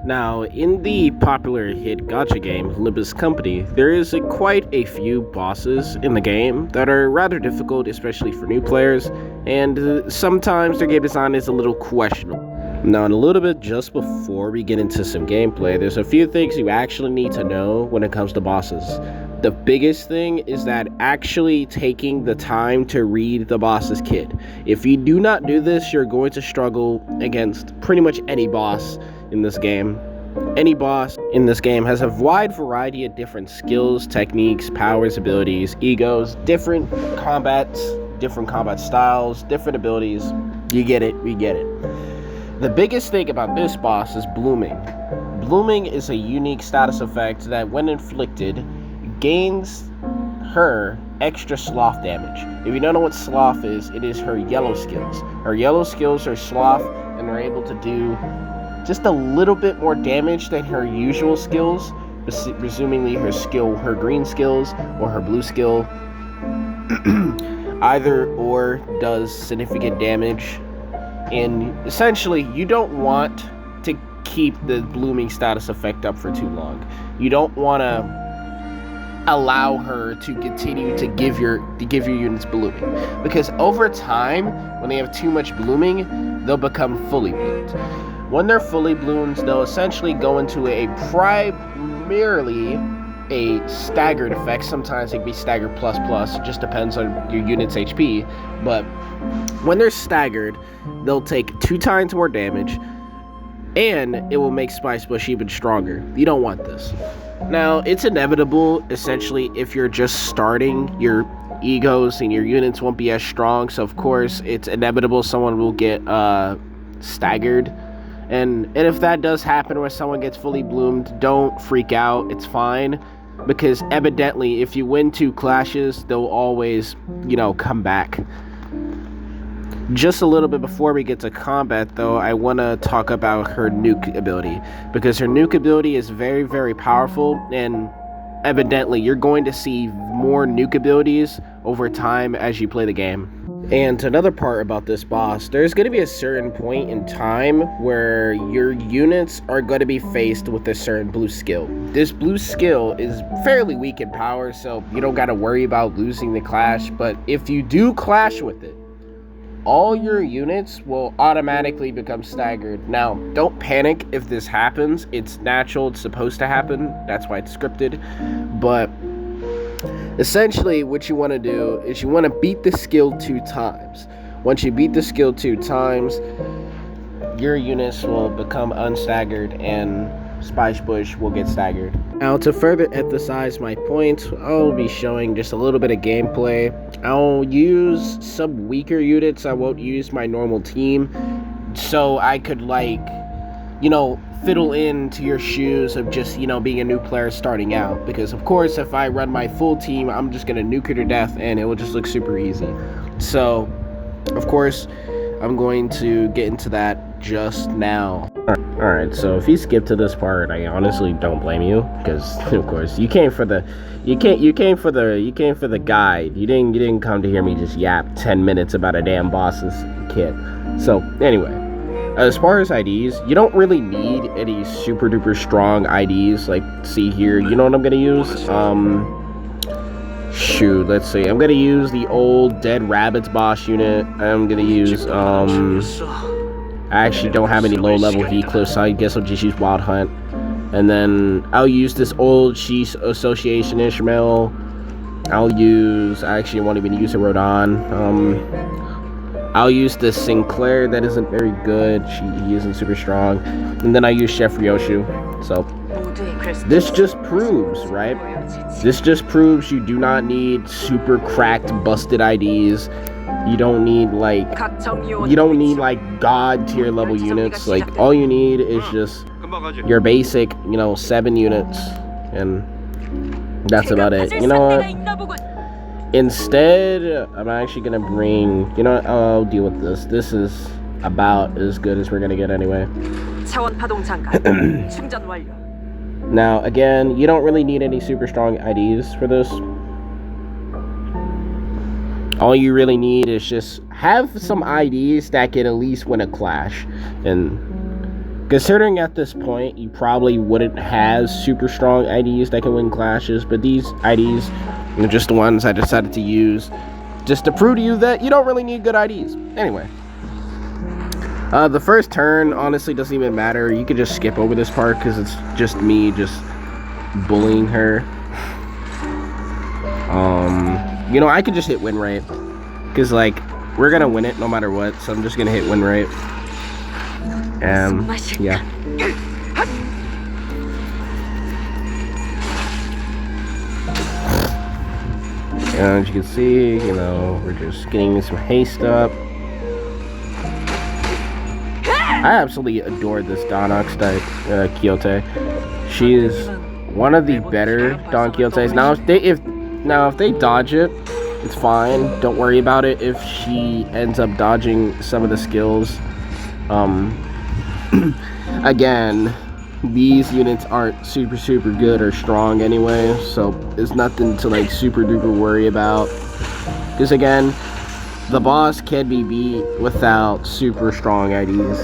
Now, in the popular hit gacha game Olympus Company, there is quite a few bosses in the game that are rather difficult, especially for new players, and sometimes their game design is a little questionable. Now, in a little bit just before we get into some gameplay, there's a few things you actually need to know when it comes to bosses. The biggest thing is that actually taking the time to read the boss's kit. If you do not do this, you're going to struggle against pretty much any boss in this game. Any boss in this game has a wide variety of different skills, techniques, powers, abilities, egos, different combat styles, different abilities. You get it, we get it. The biggest thing about this boss is blooming. Blooming is a unique status effect that, when inflicted, gains her extra sloth damage. If you don't know what sloth is, it is her yellow skills. Her yellow skills are sloth, and are able to do just a little bit more damage than her usual skills, presumably her green skills or her blue skill. Either or does significant damage, and essentially you don't want to keep the blooming status effect up for too long. You don't want to allow her to continue to give your units blooming, because over time, when they have too much blooming, they'll become fully bloomed. When they're fully bloomed, they'll essentially go into a primarily a staggered effect. Sometimes it can be staggered plus, just depends on your unit's HP. But when they're staggered, they'll take 2 times more damage, and it will make Spice Bush even stronger. You don't want this. Now, it's inevitable, essentially, if you're just starting, your egos and your units won't be as strong, so of course, it's inevitable someone will get staggered. And if that does happen where someone gets fully bloomed, don't freak out, it's fine. Because evidently, if you win 2 clashes, they'll always, come back. Just a little bit before we get to combat, though, I want to talk about her nuke ability. Because her nuke ability is very, very powerful, and evidently, you're going to see more nuke abilities over time as you play the game. And another part about this boss, there's going to be a certain point in time where your units are going to be faced with a certain blue skill. This blue skill is fairly weak in power, so you don't got to worry about losing the clash. But if you do clash with it, all your units will automatically become staggered. Now, don't panic if this happens. It's natural, it's supposed to happen. That's why it's scripted. But essentially, what you want to do is you want to beat the skill 2 times. Once you beat the skill 2 times, your units will become unstaggered and Spice Bush will get staggered. Now, to further emphasize my point, I'll be showing just a little bit of gameplay. I'll use some weaker units. I won't use my normal team, so I could, fiddle into your shoes of just, being a new player starting out. Because, of course, if I run my full team, I'm just going to nuke her to death, and it will just look super easy. So, of course, I'm going to get into that just now. Alright, so if you skip to this part, I honestly don't blame you, because of course you came for the guide. You didn't come to hear me just yap 10 minutes about a damn boss's kit. So anyway, as far as IDs, you don't really need any super duper strong IDs. Like, see here, you know what I'm gonna use? Let's see. I'm gonna use the old Dead Rabbits boss unit. I'm gonna use I actually don't have any low-level Heatcliff, so I guess I'll just use Wild Hunt. And then I'll use this old Sheesh Association Ishmael. I actually won't even use a Rodon. I'll use this Sinclair that isn't very good. He isn't super strong. And then I use Chef Ryoshu. So this just proves, right? This just proves you do not need super cracked, busted IDs. You don't need god tier level units. Like, all you need is just your basic, 7 units, and that's about it. You know what? Instead, I'm actually gonna bring, I'll deal with this. This is about as good as we're gonna get anyway. Now, again, you don't really need any super strong IDs for this. All you really need is just have some IDs that can at least win a clash. And Considering at this point, you probably wouldn't have super strong IDs that can win clashes, but these IDs are just the ones I decided to use just to prove to you that you don't really need good IDs. Anyway, the first turn honestly doesn't even matter. You could just skip over this part because it's just me just bullying her. You know, I could just hit win rate because like we're gonna win it no matter what, so I'm just gonna hit win rate. Yeah. And as you can see, you know, we're just getting some haste up. I absolutely adore this Donox type Quixote. She is one of the better Don Quixotes. Now if they dodge it, it's fine. Don't worry about it if she ends up dodging some of the skills. Again, these units aren't super good or strong anyway, so it's nothing to like super duper worry about. Because again, the boss can be beat without super strong IDs.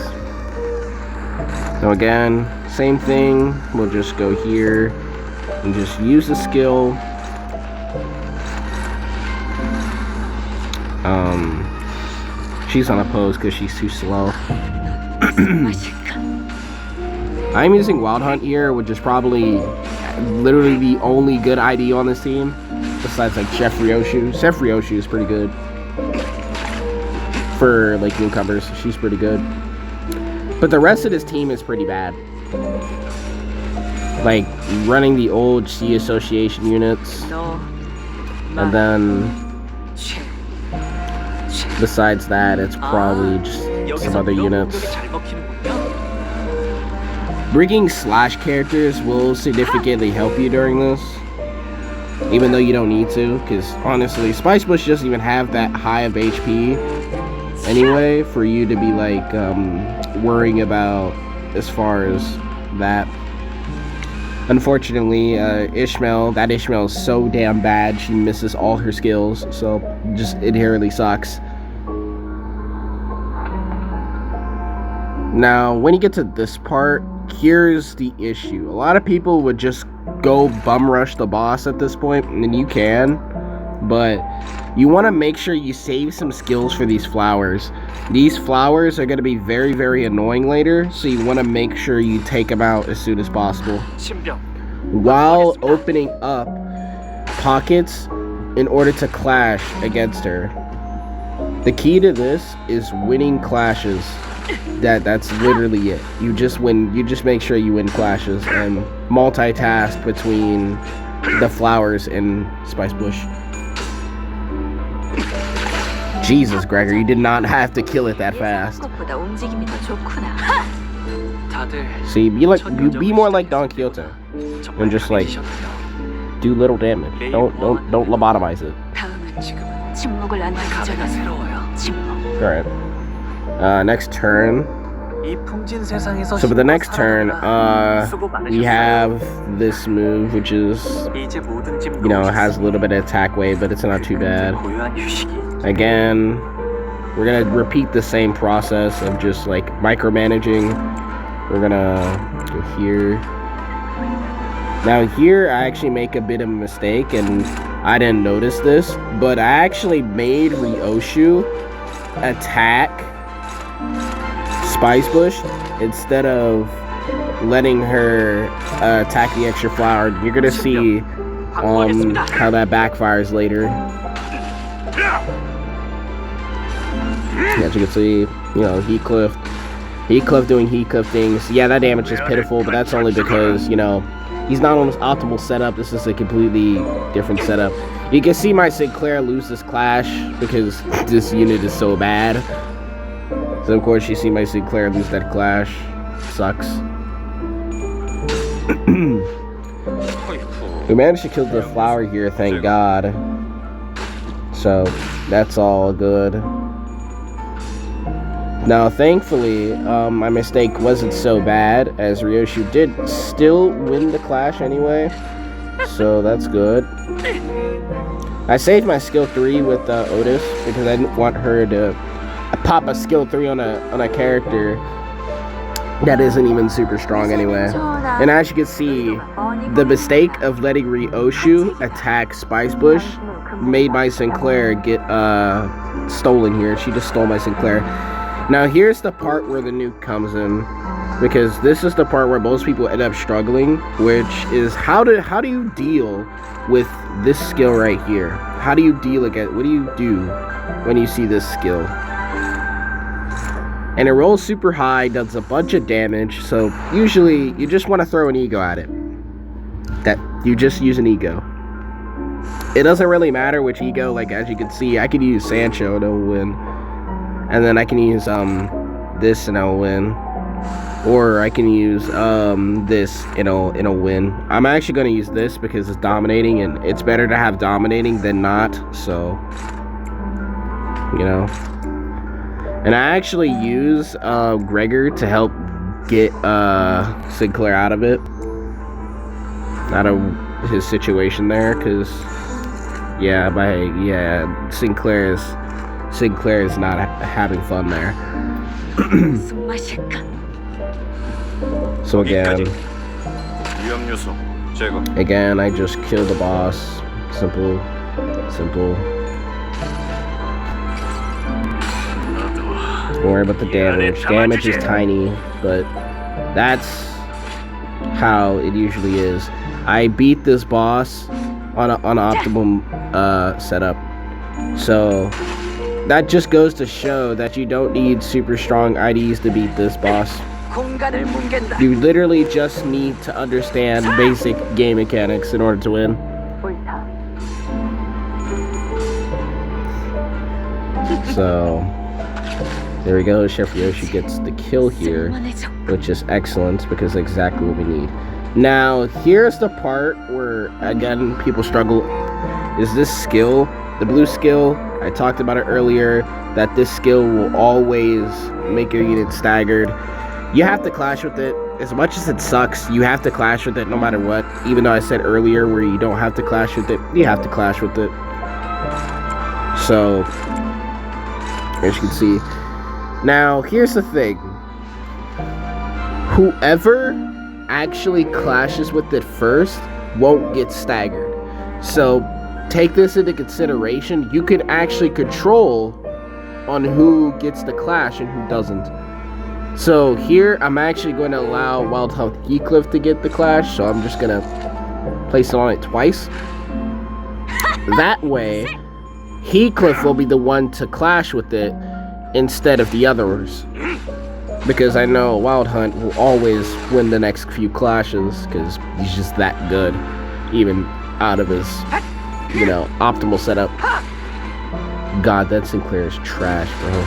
So again, same thing. We'll just go here and just use the skill. She's on a pose because she's too slow. I'm using Wild Hunt here, which is probably literally the only good ID on this team, besides like Chef Ryoshu. Chef Ryoshu is pretty good for like newcomers. She's pretty good, but the rest of this team is pretty bad. Like running the old C Association units, and then besides that, it's probably just some other units. Bringing slash characters will significantly help you during this, even though you don't need to, because honestly, Spice Bush doesn't even have that high of HP anyway for you to be like worrying about as far as that. Unfortunately, Ishmael is so damn bad, she misses all her skills, so just inherently sucks. Now, when you get to this part, here's the issue. A lot of people would just go bum rush the boss at this point, and you can, but you want to make sure you save some skills for these flowers. These flowers are going to be very annoying later, so you want to make sure you take them out as soon as possible, while opening up pockets in order to clash against her. The key to this is winning clashes. That's literally it. You just make sure you win clashes and multitask between the flowers and Spice Bush. Jesus, Gregor, you did not have to kill it that fast. See, be more like Don Quixote and just like do little damage. Don't lobotomize it. Alright. Next turn. So for the next turn, we have this move, which is, you know, has a little bit of attack wave, but it's not too bad. Again, we're gonna repeat the same process of just like micromanaging. We're gonna go here. Now here, I actually make a bit of a mistake, and I didn't notice this, but I actually made Ryoshu attack Spice Bush instead of letting her attack the extra flower. You're gonna see how that backfires later. As you can see, you know, Heatcliff doing Heatcliff things. Yeah, that damage is pitiful, but that's only because, you know, he's not on his optimal setup. This is a completely different setup. You can see my Sinclair lose this clash because this unit is so bad. So of course you see my Sinclair lose that clash. Sucks. We managed to kill the flower here, thank God. So that's all good. Now thankfully, my mistake wasn't so bad, as Ryoshu did still win the clash anyway. So that's good. I saved my skill 3 with Otis because I didn't want her to pop a skill 3 on a character that isn't even super strong anyway. And as you can see, the mistake of letting Ryoshu attack Spice Bush made my Sinclair get stolen here. She just stole my Sinclair. Now here's the part where the nuke comes in, because this is the part where most people end up struggling, which is how do you deal with this skill right here? How do you deal against, what do you do when you see this skill? And it rolls super high, does a bunch of damage, so usually you just want to throw an ego at it. That you just use an ego. It doesn't really matter which ego, like as you can see, I could use Sancho and it'll win. And then I can use this and I'll win. Or I can use this and it'll win. I'm actually gonna use this because it's dominating, and it's better to have dominating than not, so you know. And I actually use Gregor to help get Sinclair out of it. Out of his situation there, because Sinclair is not having fun there. So again, I just kill the boss. Simple. Don't worry about the damage. Damage is tiny, but that's how it usually is. I beat this boss on an optimum setup. So that just goes to show that you don't need super strong IDs to beat this boss. You literally just need to understand basic game mechanics in order to win. So there we go. Chef Yoshi gets the kill here, which is excellent because it's exactly what we need. Now here's the part where again people struggle. Is this skill, the blue skill? I talked about it earlier, that this skill will always make your unit staggered. You have to clash with it. As much as it sucks, you have to clash with it no matter what. Even though I said earlier where you don't have to clash with it, you have to clash with it. So as you can see. Now here's the thing. Whoever actually clashes with it first won't get staggered. So take this into consideration. You can actually control on who gets the clash and who doesn't. So here I'm actually going to allow Wild Health Heathcliff to get the clash, so I'm just gonna place it on it twice. That way Heathcliff will be the one to clash with it instead of the others, because I know Wild Hunt will always win the next few clashes because he's just that good, even out of his, you know, optimal setup. God, that Sinclair is trash, bro.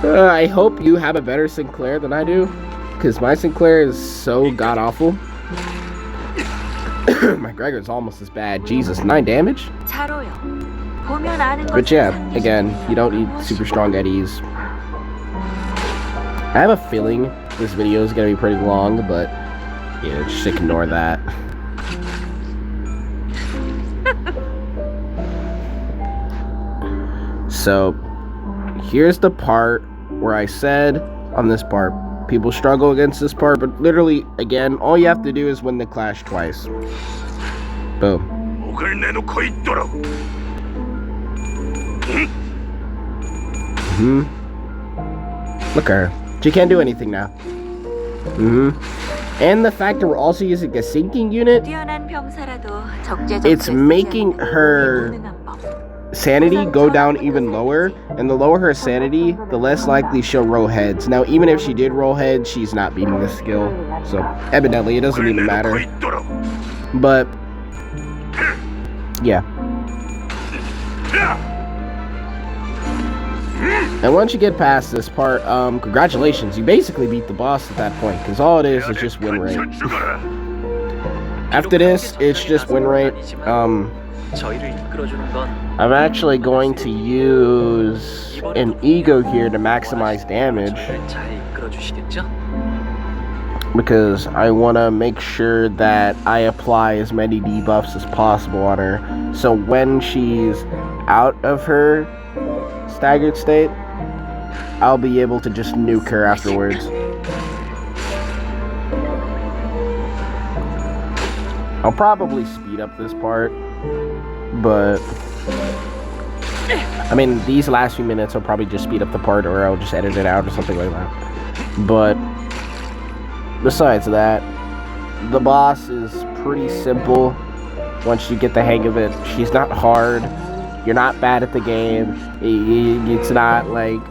I hope you have a better Sinclair than I do, because my Sinclair is so god-awful. My Gregor's almost as bad. Jesus, 9 damage? But yeah, again, you don't need super strong eddies. I have a feeling this video is going to be pretty long, but yeah, just ignore that. So, here's the part where I said on this part, people struggle against this part, but literally, again, all you have to do is win the clash twice. Boom. Look at her. She can't do anything now. And the fact that we're also using a sinking unit, it's making her sanity go down even lower, and the lower her sanity, the less likely she'll roll heads. Now, even if she did roll heads, she's not beating this skill, so evidently it doesn't even matter. But yeah. And once you get past this part, congratulations, you basically beat the boss at that point, because all it is just win rate. After this, it's just win rate. I'm actually going to use an ego here to maximize damage, because I want to make sure that I apply as many debuffs as possible on her, so when she's out of her staggered state, I'll be able to just nuke her afterwards. I'll probably speed up this part, but I mean, these last few minutes I'll probably just speed up the part, or I'll just edit it out or something like that. But besides that, the boss is pretty simple once you get the hang of it. She's not hard. You're not bad at the game. It's not like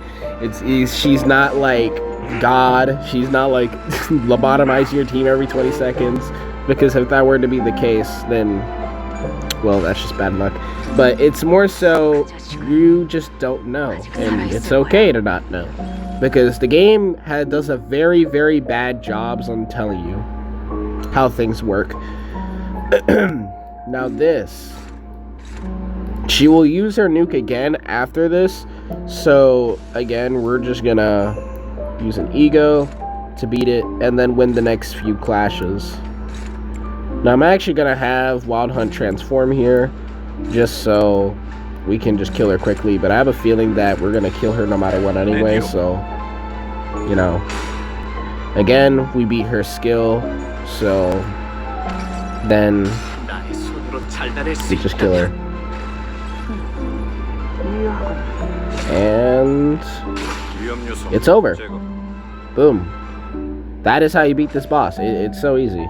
she's not like God. She's not like lobotomizing your team every 20 seconds. Because if that were to be the case, then, well, that's just bad luck. But it's more so you just don't know, and it's okay to not know, because the game does a very, very bad job on telling you how things work. Now this, she will use her nuke again after this, so again we're just gonna use an ego to beat it and then win the next few clashes. Now I'm actually gonna have Wild Hunt transform here just so we can just kill her quickly, but I have a feeling that we're gonna kill her no matter what anyway, so you know, again we beat her skill, so then we just kill her. And it's over. Boom. That is how you beat this boss. It's so easy.